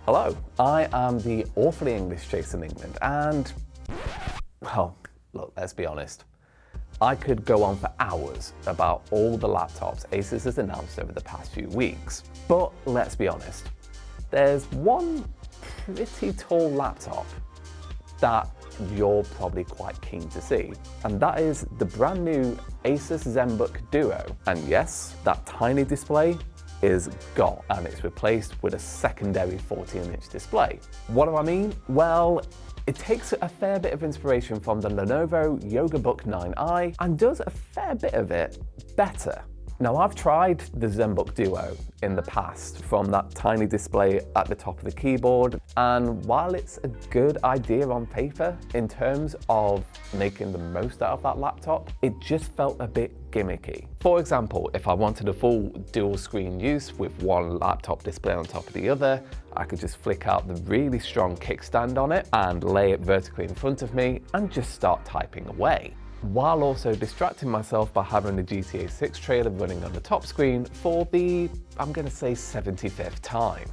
Hello, I am the awfully English Jason England, and, well, look, let's be honest. I could go on for hours about all the laptops Asus has announced over the past few weeks, but let's be honest. There's one pretty tall laptop that you're probably quite keen to see, and that is the brand new Asus Zenbook Duo. And yes, that tiny display is gone, and it's replaced with a secondary 14-inch display. What do I mean? Well, it takes a fair bit of inspiration from the Lenovo YogaBook 9i and does a fair bit of it better. Now, I've tried the Zenbook Duo in the past from that tiny display at the top of the keyboard, and while it's a good idea on paper in terms of making the most out of that laptop, it just felt a bit gimmicky. For example, if I wanted a full dual screen use with one laptop display on top of the other, I could just flick out the really strong kickstand on it and lay it vertically in front of me and just start typing away, while also distracting myself by having the GTA 6 trailer running on the top screen for the, I'm gonna say, 75th time.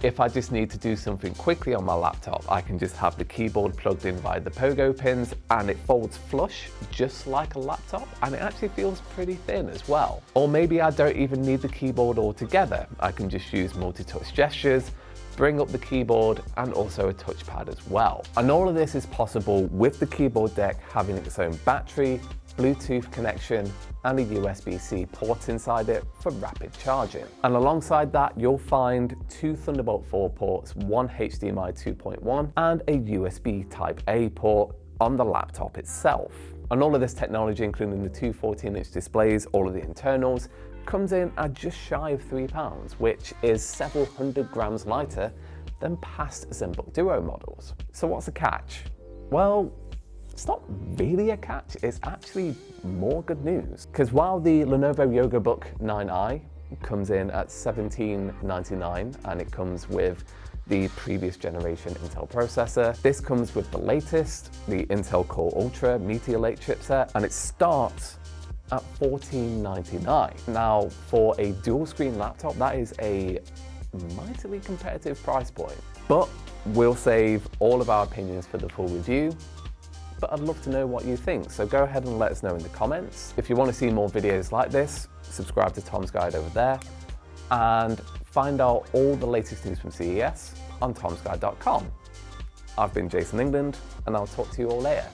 If I just need to do something quickly on my laptop, I can just have the keyboard plugged in via the pogo pins, and it folds flush just like a laptop, and it actually feels pretty thin as well. Or maybe I don't even need the keyboard altogether. I can just use multi-touch gestures, bring up the keyboard, and also a touchpad as well. And all of this is possible with the keyboard deck having its own battery, Bluetooth connection, and a USB-C port inside it for rapid charging. And alongside that, you'll find two Thunderbolt 4 ports, one HDMI 2.1, and a USB Type-A port on the laptop itself. And all of this technology, including the two 14-inch displays, all of the internals, comes in at just shy of £3, which is several hundred grams lighter than past Zenbook Duo models. So what's the catch? Well, it's not really a catch, it's actually more good news. Because while the Lenovo YogaBook 9i comes in at $17.99 and it comes with the previous generation Intel processor, this comes with the latest, the Intel Core Ultra Meteor Lake chipset, and it starts at $14.99. Now, for a dual screen laptop, that is a mightily competitive price point. But we'll save all of our opinions for the full review. But I'd love to know what you think, so go ahead and let us know in the comments. If you want to see more videos like this, subscribe to Tom's Guide over there, and find out all the latest news from CES on tomsguide.com. I've been Jason England, and I'll talk to you all later.